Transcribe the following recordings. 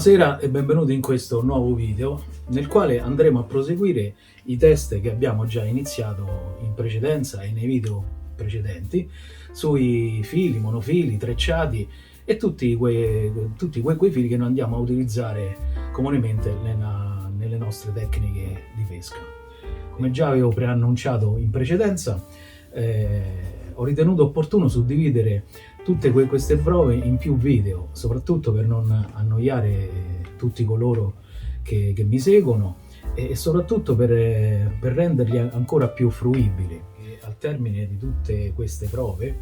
Buonasera e benvenuti in questo nuovo video nel quale andremo a proseguire i test che abbiamo già iniziato in precedenza e nei video precedenti sui fili, monofili, trecciati e tutti quei fili che noi andiamo a utilizzare comunemente nelle nostre tecniche di pesca. Come già avevo preannunciato in precedenza, ho ritenuto opportuno suddividere tutte queste prove in più video, soprattutto per non annoiare tutti coloro che mi seguono e soprattutto per renderli ancora più fruibili. E al termine di tutte queste prove,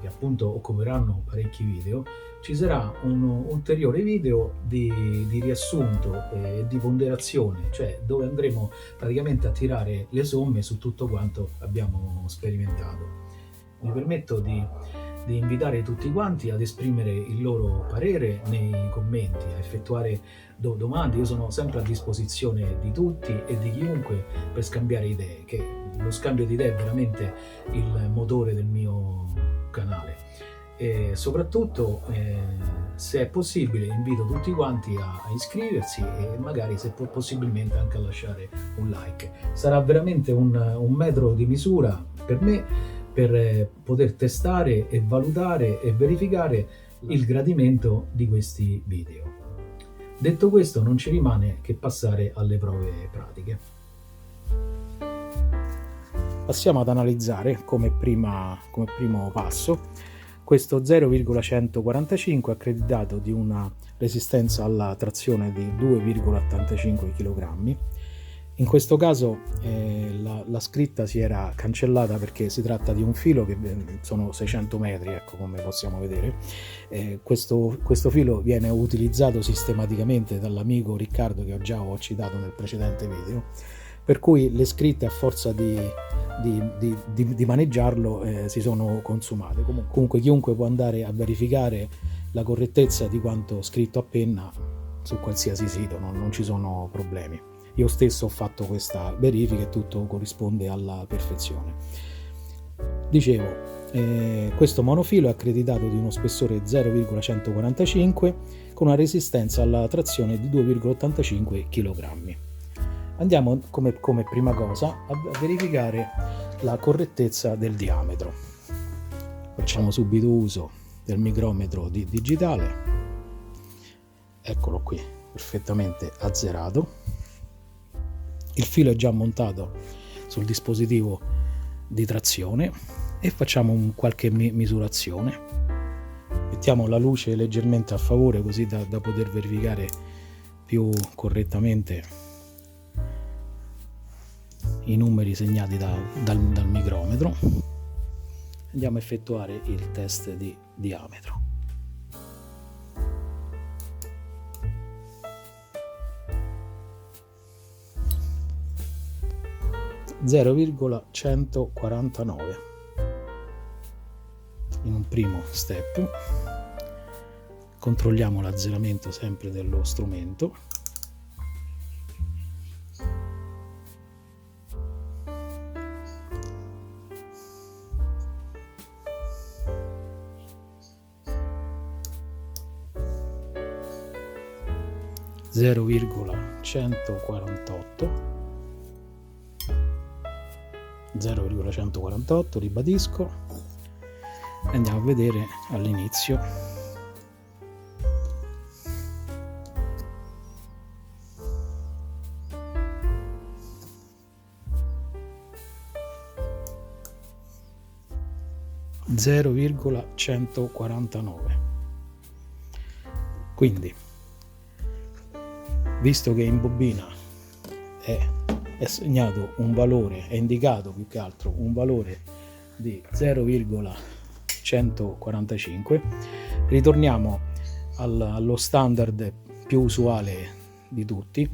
che appunto occuperanno parecchi video, ci sarà un ulteriore video di riassunto e di ponderazione, cioè dove andremo praticamente a tirare le somme su tutto quanto abbiamo sperimentato. Mi permetto di invitare tutti quanti ad esprimere il loro parere nei commenti, a effettuare domande. Io sono sempre a disposizione di tutti e di chiunque per scambiare idee, che lo scambio di idee è veramente il motore del mio canale. E soprattutto, se è possibile, invito tutti quanti a iscriversi e magari, se possibilmente, anche a lasciare un like. Sarà veramente un metro di misura per me, per poter testare e valutare e verificare il gradimento di questi video. Detto questo, non ci rimane che passare alle prove pratiche. Passiamo ad analizzare come primo passo questo 0,145 accreditato di una resistenza alla trazione di 2,85 kg. In questo caso la scritta si era cancellata perché si tratta di un filo che sono 600 metri, ecco, come possiamo vedere. Questo filo viene utilizzato sistematicamente dall'amico Riccardo, che ho citato nel precedente video, per cui le scritte, a forza di maneggiarlo, si sono consumate. Comunque chiunque può andare a verificare la correttezza di quanto scritto a penna su qualsiasi sito, non ci sono problemi. Io stesso ho fatto questa verifica e tutto corrisponde alla perfezione. Dicevo, questo monofilo è accreditato di uno spessore 0,145 con una resistenza alla trazione di 2,85 kg. Andiamo come prima cosa a verificare la correttezza del diametro. Facciamo subito uso del micrometro digitale. Eccolo qui, perfettamente azzerato. Il filo è già montato sul dispositivo di trazione e facciamo qualche misurazione. Mettiamo la luce leggermente a favore, così da poter verificare più correttamente i numeri segnati dal micrometro. Andiamo a effettuare il test di diametro. (0,149) in un primo step. Controlliamo l'azzeramento sempre dello strumento. (0,148), ribadisco, andiamo a vedere all'inizio. (0,149). Quindi, visto che in bobina è segnato un valore, è indicato più che altro un valore di 0,145, ritorniamo allo standard più usuale di tutti,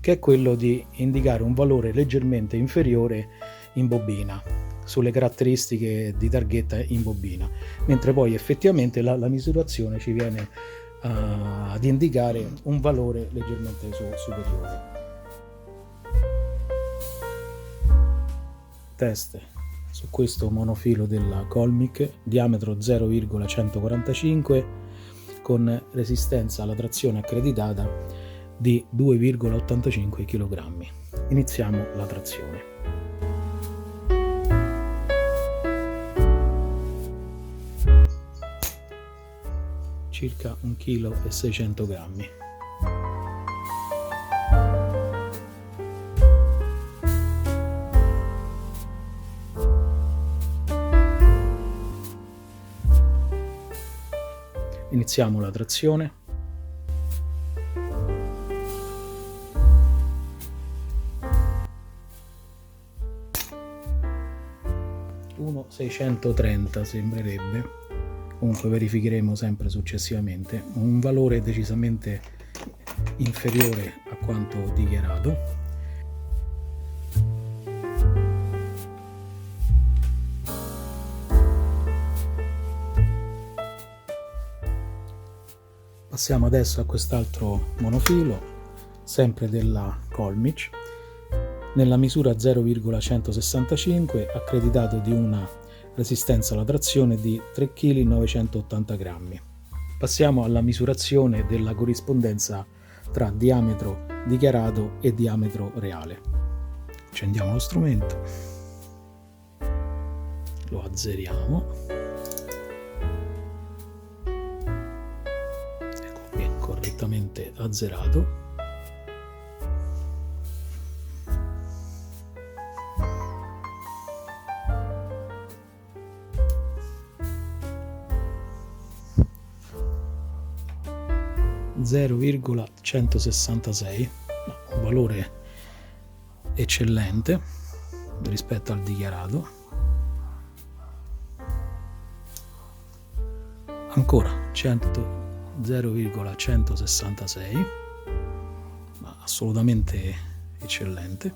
che è quello di indicare un valore leggermente inferiore in bobina, sulle caratteristiche di targhetta in bobina, mentre poi effettivamente la misurazione ci viene ad indicare un valore leggermente superiore. Test su questo monofilo della Colmic, diametro 0,145 con resistenza alla trazione accreditata di 2,85 kg. Iniziamo la trazione. Circa 1,6 kg. Iniziamo la trazione. Uno 630 sembrerebbe, comunque verificheremo sempre successivamente, un valore decisamente inferiore a quanto dichiarato. Passiamo adesso a quest'altro monofilo, sempre della Colmich, nella misura 0,165, accreditato di una resistenza alla trazione di 3,980 kg. Passiamo alla misurazione della corrispondenza tra diametro dichiarato e diametro reale. Accendiamo lo strumento, lo azzeriamo. Correttamente azzerato. (0,166), un valore eccellente rispetto al dichiarato. Ancora 0,166, ma assolutamente eccellente.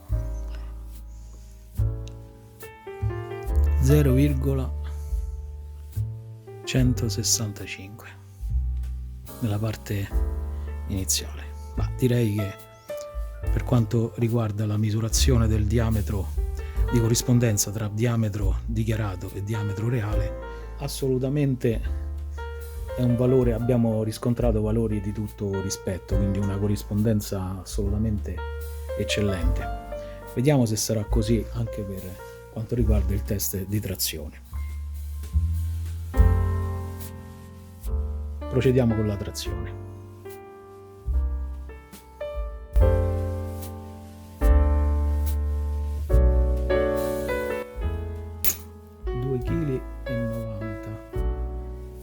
0,165 nella parte iniziale. Ma direi che per quanto riguarda la misurazione del diametro di corrispondenza tra diametro dichiarato e diametro reale, assolutamente è un valore, abbiamo riscontrato valori di tutto rispetto, quindi una corrispondenza assolutamente eccellente. Vediamo se sarà così anche per quanto riguarda il test di trazione. Procediamo con la trazione.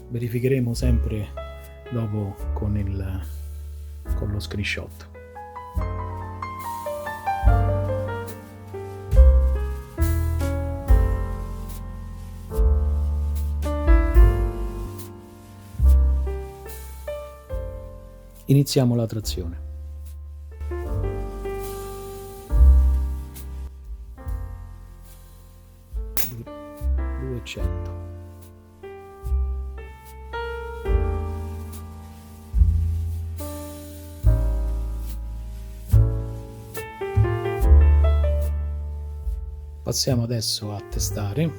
Verificheremo sempre dopo con lo screenshot. Iniziamo la trazione. Passiamo adesso a testare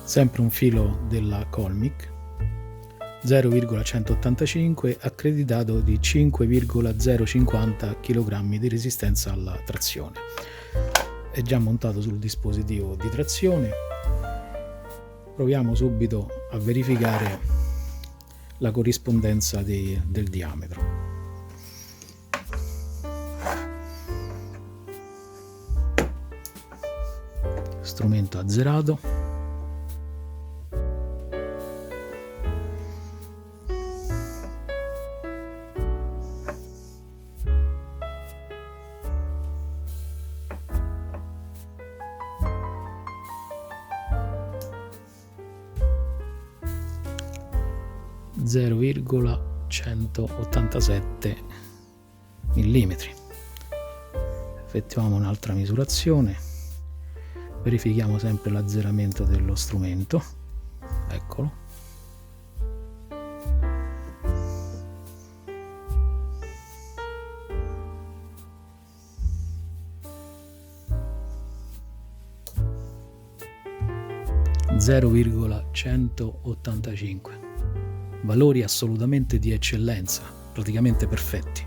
sempre un filo della Colmich 0,185 accreditato di 5,050 kg di resistenza alla trazione. È già montato sul dispositivo di trazione. Proviamo subito a verificare la corrispondenza del diametro. Strumento azzerato. (0,187 mm). Effettuiamo un'altra misurazione. Verifichiamo sempre l'azzeramento dello strumento, eccolo. (0,185). valori assolutamente di eccellenza, praticamente perfetti.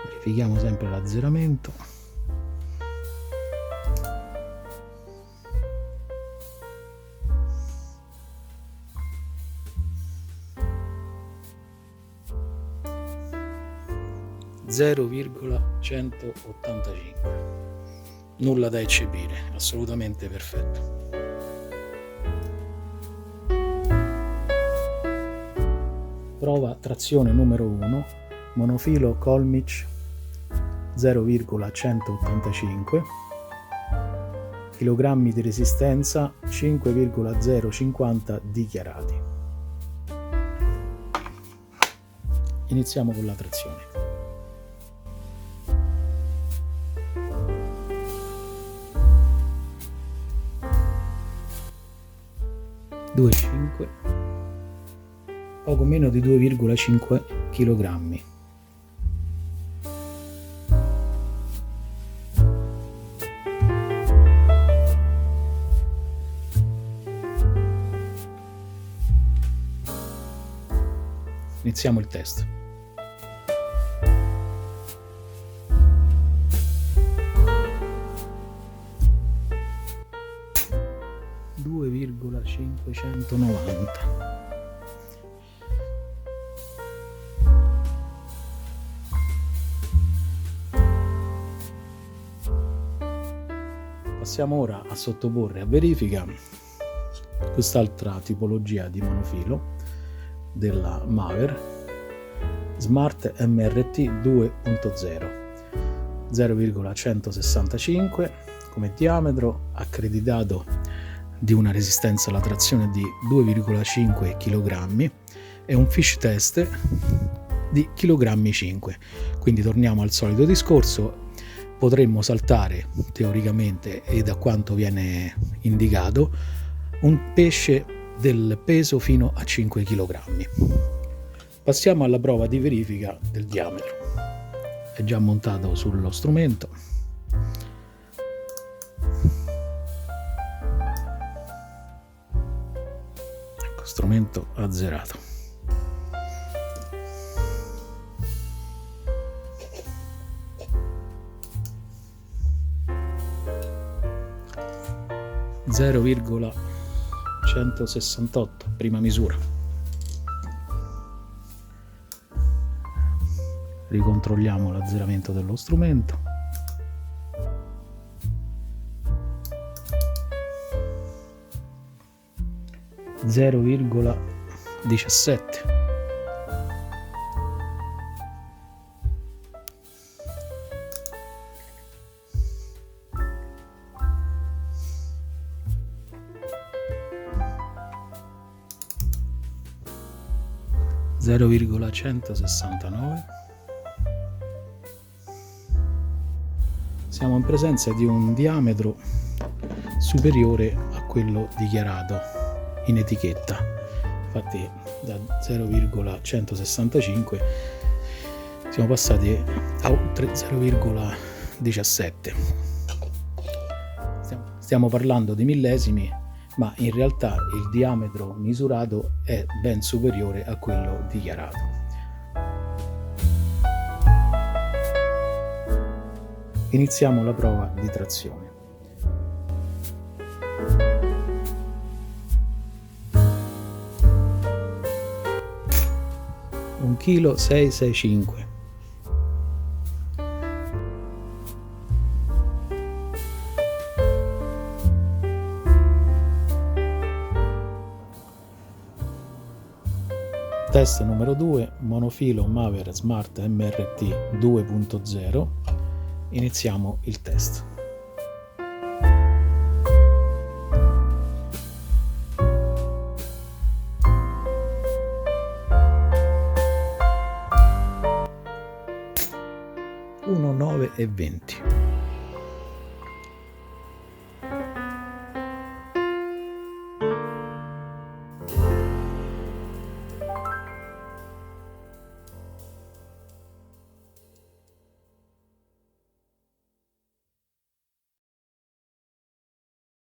Verifichiamo sempre l'azzeramento. (0,185). Nulla da eccepire, assolutamente perfetto. Prova trazione numero 1, monofilo Colmich 0,185, kg di resistenza 5,050 dichiarati. Iniziamo con la trazione. 2,5, poco meno di 2,5 kg. Iniziamo il test. (2,590). Passiamo ora a sottoporre a verifica quest'altra tipologia di monofilo della Maver Smart MRT 2.0, 0,165 come diametro, accreditato di una resistenza alla trazione di 2,5 kg e un fish test di kg 5. Quindi torniamo al solito discorso, potremmo saltare teoricamente, e da quanto viene indicato, un pesce del peso fino a 5 kg. Passiamo alla prova di verifica del diametro. È già montato sullo strumento. Ecco, strumento azzerato. (0,168 prima misura). Ricontrolliamo l'azzeramento dello strumento. (0,17). (0,169). Siamo in presenza di un diametro superiore a quello dichiarato in etichetta. Infatti da 0,165 siamo passati a oltre 0,17. Stiamo parlando di millesimi, ma in realtà il diametro misurato è ben superiore a quello dichiarato. Iniziamo la prova di trazione. (1,665 kg). Test numero 2, monofilo Maver Smart MRT 2.0. Iniziamo il test. (1,920).